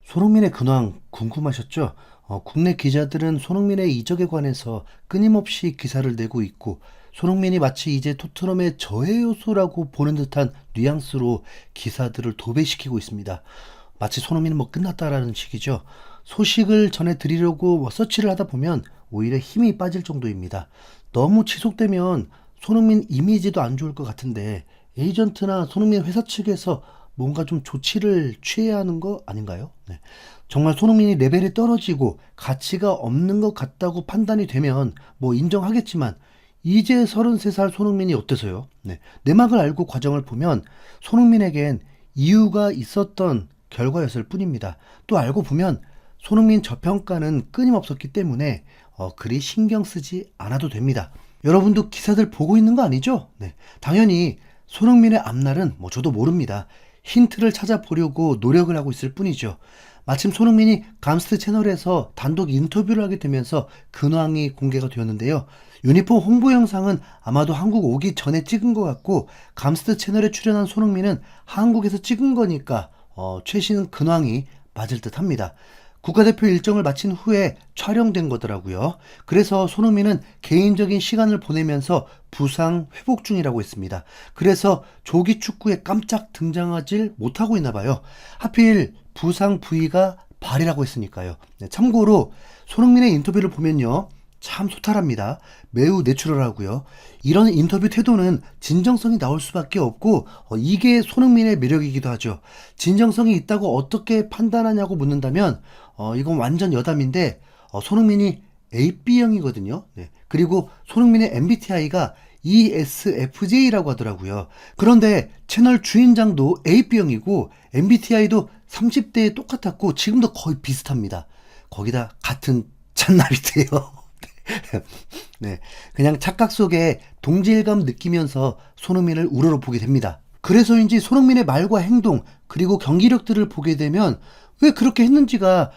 손흥민의 근황 궁금하셨죠? 국내 기자들은 손흥민의 이적에 관해서 끊임없이 기사를 내고 있고, 손흥민이 마치 이제 토트넘의 저해 요소라고 보는 듯한 뉘앙스로 기사들을 도배시키고 있습니다. 마치 손흥민은 뭐 끝났다라는 식이죠. 소식을 전해드리려고 서치를 하다 보면 오히려 힘이 빠질 정도입니다. 너무 지속되면 손흥민 이미지도 안 좋을 것 같은데, 에이전트나 손흥민 회사 측에서 뭔가 좀 조치를 취해야 하는 거 아닌가요? 네. 정말 손흥민이 레벨이 떨어지고 가치가 없는 것 같다고 판단이 되면 뭐 인정하겠지만, 이제 33살 손흥민이 어때서요? 네. 내막을 알고 과정을 보면 손흥민에겐 이유가 있었던 결과였을 뿐입니다. 또 알고 보면 손흥민 저평가는 끊임없었기 때문에 그리 신경 쓰지 않아도 됩니다. 여러분도 기사들 보고 있는 거 아니죠? 네. 당연히 손흥민의 앞날은 뭐 저도 모릅니다. 힌트를 찾아보려고 노력을 하고 있을 뿐이죠. 마침 손흥민이 감스트 채널에서 단독 인터뷰를 하게 되면서 근황이 공개가 되었는데요. 유니폼 홍보 영상은 아마도 한국 오기 전에 찍은 것 같고, 감스트 채널에 출연한 손흥민은 한국에서 찍은 거니까 최신 근황이 맞을 듯 합니다. 국가대표 일정을 마친 후에 촬영된 거더라고요. 그래서 손흥민은 개인적인 시간을 보내면서 부상 회복 중이라고 했습니다. 그래서 조기 축구에 깜짝 등장하질 못하고 있나 봐요. 하필 부상 부위가 발이라고 했으니까요. 네, 참고로 손흥민의 인터뷰를 보면요, 참 소탈합니다. 매우 내추럴하고요. 이런 인터뷰 태도는 진정성이 나올 수밖에 없고, 이게 손흥민의 매력이기도 하죠. 진정성이 있다고 어떻게 판단하냐고 묻는다면 이건 완전 여담인데, 손흥민이 AB형이거든요. 네. 그리고 손흥민의 MBTI가 ESFJ라고 하더라고요. 그런데 채널 주인장도 AB형이고 MBTI도 30대에 똑같았고 지금도 거의 비슷합니다. 거기다 같은 잔나비트예요. 네, 그냥 착각 속에 동질감 느끼면서 손흥민을 우러러 보게 됩니다. 그래서인지 손흥민의 말과 행동, 그리고 경기력들을 보게 되면 왜 그렇게 했는지가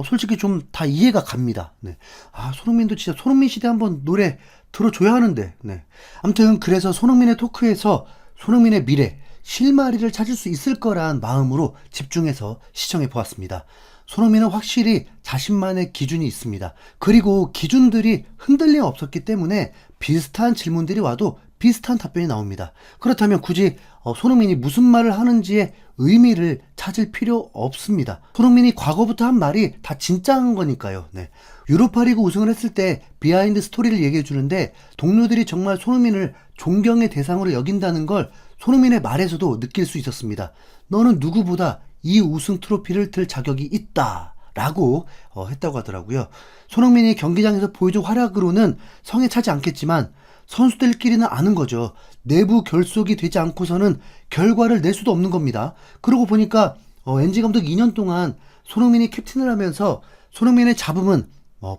솔직히 좀 다 이해가 갑니다. 네. 아, 손흥민도 진짜 손흥민 시대 한번 노래 들어줘야 하는데. 네. 아무튼 그래서 손흥민의 토크에서 손흥민의 미래, 실마리를 찾을 수 있을 거란 마음으로 집중해서 시청해 보았습니다. 손흥민은 확실히 자신만의 기준이 있습니다. 그리고 기준들이 흔들림 없었기 때문에 비슷한 질문들이 와도 비슷한 답변이 나옵니다. 그렇다면 굳이 손흥민이 무슨 말을 하는지에 의미를 찾을 필요 없습니다. 손흥민이 과거부터 한 말이 다 진짜인 거니까요. 네. 유로파리그 우승을 했을 때 비하인드 스토리를 얘기해 주는데, 동료들이 정말 손흥민을 존경의 대상으로 여긴다는 걸 손흥민의 말에서도 느낄 수 있었습니다. 너는 누구보다 이 우승 트로피를 들 자격이 있다 라고 했다고 하더라고요. 손흥민이 경기장에서 보여준 활약으로는 성에 차지 않겠지만 선수들끼리는 아는 거죠. 내부 결속이 되지 않고서는 결과를 낼 수도 없는 겁니다. 그러고 보니까 엔지 감독 2년 동안 손흥민이 캡틴을 하면서 손흥민의 잡음은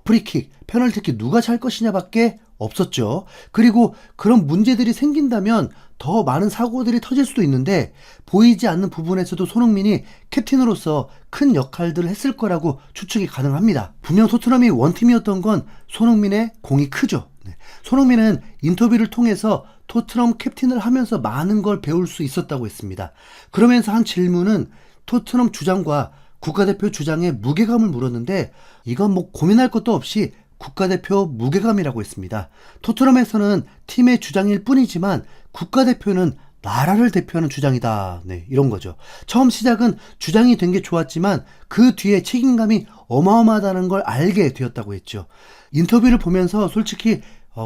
프리킥, 페널티킥 누가 찰 것이냐 밖에 없었죠. 그리고 그런 문제들이 생긴다면 더 많은 사고들이 터질 수도 있는데, 보이지 않는 부분에서도 손흥민이 캡틴으로서 큰 역할들을 했을 거라고 추측이 가능합니다. 분명 토트넘이 원팀이었던 건 손흥민의 공이 크죠. 네. 손흥민은 인터뷰를 통해서 토트넘 캡틴을 하면서 많은 걸 배울 수 있었다고 했습니다. 그러면서 한 질문은 토트넘 주장과 국가대표 주장의 무게감을 물었는데, 이건 뭐 고민할 것도 없이 국가대표 무게감이라고 했습니다. 토트넘에서는 팀의 주장일 뿐이지만 국가대표는 나라를 대표하는 주장이다. 네, 이런 거죠. 처음 시작은 주장이 된 게 좋았지만 그 뒤에 책임감이 어마어마하다는 걸 알게 되었다고 했죠. 인터뷰를 보면서 솔직히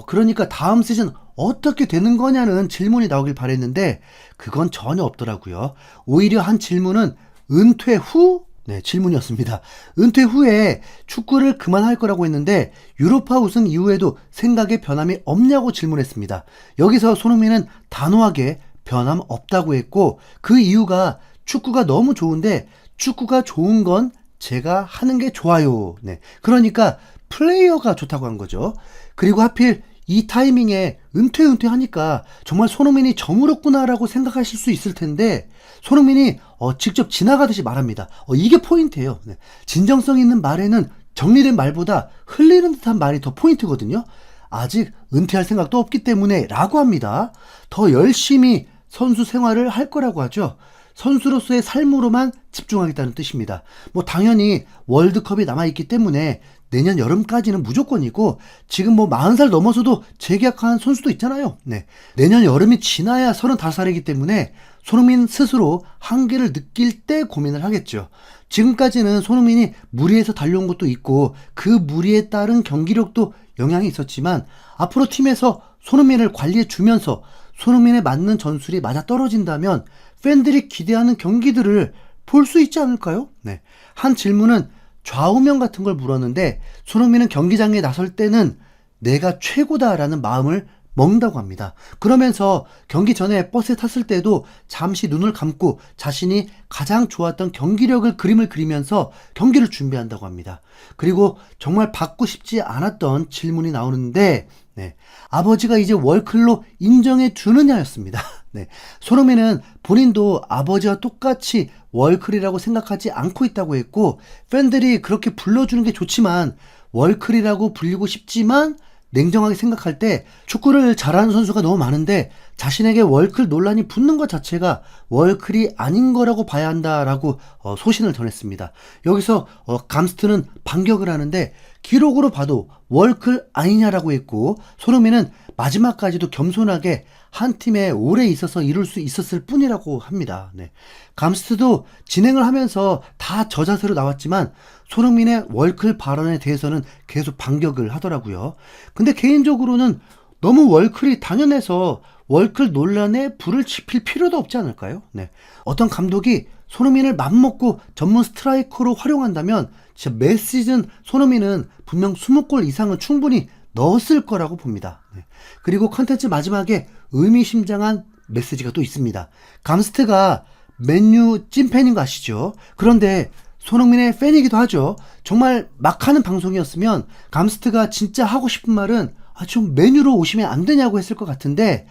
그러니까 다음 시즌 어떻게 되는 거냐는 질문이 나오길 바랬는데 그건 전혀 없더라고요. 오히려 한 질문은 은퇴 후? 네, 질문이었습니다. 은퇴 후에 축구를 그만할 거라고 했는데 유로파 우승 이후에도 생각에 변함이 없냐고 질문했습니다. 여기서 손흥민은 단호하게 변함 없다고 했고, 그 이유가 축구가 너무 좋은데 축구가 좋은 건 제가 하는 게 좋아요. 네, 그러니까 플레이어가 좋다고 한 거죠. 그리고 하필 이 타이밍에 은퇴하니까 정말 손흥민이 저물었구나라고 생각하실 수 있을 텐데, 손흥민이 직접 지나가듯이 말합니다. 이게 포인트예요. 네. 진정성 있는 말에는 정리된 말보다 흘리는 듯한 말이 더 포인트거든요. 아직 은퇴할 생각도 없기 때문에 라고 합니다. 더 열심히 선수 생활을 할 거라고 하죠. 선수로서의 삶으로만 집중하겠다는 뜻입니다. 뭐 당연히 월드컵이 남아있기 때문에 내년 여름까지는 무조건이고, 지금 뭐 40살 넘어서도 재계약한 선수도 있잖아요. 네. 내년 여름이 지나야 35살이기 때문에 손흥민 스스로 한계를 느낄 때 고민을 하겠죠. 지금까지는 손흥민이 무리해서 달려온 것도 있고 그 무리에 따른 경기력도 영향이 있었지만, 앞으로 팀에서 손흥민을 관리해 주면서 손흥민에 맞는 전술이 맞아 떨어진다면 팬들이 기대하는 경기들을 볼 수 있지 않을까요? 네. 한 질문은 좌우명 같은 걸 물었는데, 손흥민은 경기장에 나설 때는 내가 최고다라는 마음을 먹는다고 합니다. 그러면서 경기 전에 버스에 탔을 때도 잠시 눈을 감고 자신이 가장 좋았던 경기력을 그림을 그리면서 경기를 준비한다고 합니다. 그리고 정말 받고 싶지 않았던 질문이 나오는데, 네, 아버지가 이제 월클로 인정해 주느냐였습니다. 네, 손흥민은 본인도 아버지와 똑같이 월클이라고 생각하지 않고 있다고 했고, 팬들이 그렇게 불러주는 게 좋지만 월클이라고 불리고 싶지만 냉정하게 생각할 때 축구를 잘하는 선수가 너무 많은데 자신에게 월클 논란이 붙는 것 자체가 월클이 아닌 거라고 봐야 한다라고 소신을 전했습니다. 여기서 감스트는 반격을 하는데, 기록으로 봐도 월클 아니냐라고 했고, 손흥민은 마지막까지도 겸손하게 한 팀에 오래 있어서 이룰 수 있었을 뿐이라고 합니다. 네. 감스트도 진행을 하면서 다 저 자세로 나왔지만 손흥민의 월클 발언에 대해서는 계속 반격을 하더라고요. 근데 개인적으로는 너무 월클이 당연해서 월클 논란에 불을 지필 필요도 없지 않을까요? 네. 어떤 감독이 손흥민을 맘먹고 전문 스트라이커로 활용한다면 진짜 매 시즌 손흥민은 분명 20골 이상은 충분히 넣었을 거라고 봅니다. 네. 그리고 컨텐츠 마지막에 의미심장한 메시지가 또 있습니다. 감스트가 맨유 찐팬인 거 아시죠? 그런데 손흥민의 팬이기도 하죠. 정말 막 하는 방송이었으면 감스트가 진짜 하고 싶은 말은 좀 맨유로 오시면 안 되냐고 했을 것 같은데,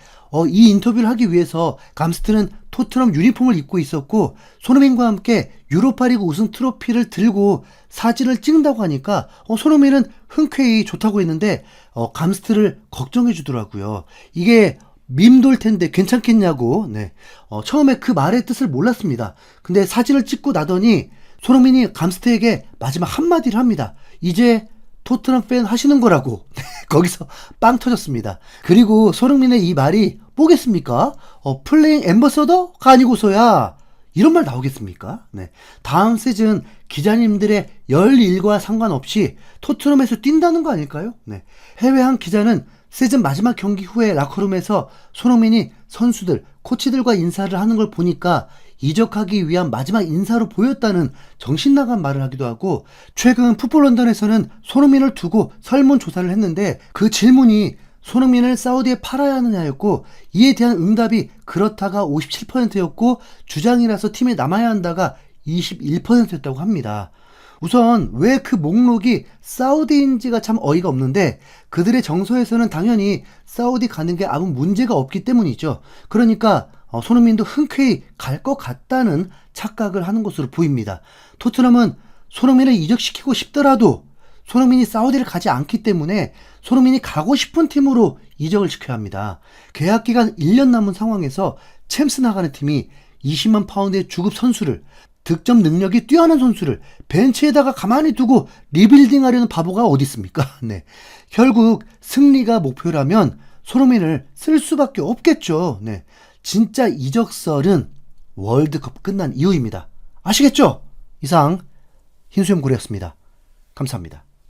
이 인터뷰를 하기 위해서 감스트는 토트넘 유니폼을 입고 있었고 손흥민과 함께 유로파리그 우승 트로피를 들고 사진을 찍는다고 하니까 손흥민은 흔쾌히 좋다고 했는데 감스트를 걱정해 주더라고요. 이게 밈 돌 텐데 괜찮겠냐고. 네. 처음에 그 말의 뜻을 몰랐습니다. 근데 사진을 찍고 나더니 손흥민이 감스트에게 마지막 한마디를 합니다. 이제 토트넘 팬 하시는 거라고. 거기서 빵 터졌습니다. 그리고 손흥민의 이 말이 뭐겠습니까? 플레잉 앰버서더가 아니고서야 이런 말 나오겠습니까? 네. 다음 시즌 기자님들의 열일과 상관없이 토트넘에서 뛴다는 거 아닐까요? 네. 해외 한 기자는 시즌 마지막 경기 후에 라커룸에서 손흥민이 선수들, 코치들과 인사를 하는 걸 보니까 이적하기 위한 마지막 인사로 보였다는 정신나간 말을 하기도 하고, 최근 풋볼 런던에서는 손흥민을 두고 설문조사를 했는데 그 질문이 손흥민을 사우디에 팔아야 하느냐였고, 이에 대한 응답이 그렇다가 57%였고 주장이라서 팀에 남아야 한다가 21%였다고 합니다. 우선 왜 그 목록이 사우디인지가 참 어이가 없는데, 그들의 정서에서는 당연히 사우디 가는 게 아무 문제가 없기 때문이죠. 그러니까 손흥민도 흔쾌히 갈 것 같다는 착각을 하는 것으로 보입니다. 토트넘은 손흥민을 이적시키고 싶더라도 손흥민이 사우디를 가지 않기 때문에 손흥민이 가고 싶은 팀으로 이적을 시켜야 합니다. 계약 기간 1년 남은 상황에서 챔스 나가는 팀이 20만 파운드의 주급 선수를, 득점 능력이 뛰어난 선수를 벤치에다가 가만히 두고 리빌딩 하려는 바보가 어디 있습니까? 네. 결국 승리가 목표라면 손흥민을 쓸 수밖에 없겠죠. 네. 진짜 이적설은 월드컵 끝난 이후입니다. 아시겠죠? 이상 흰수염고래였습니다. 감사합니다.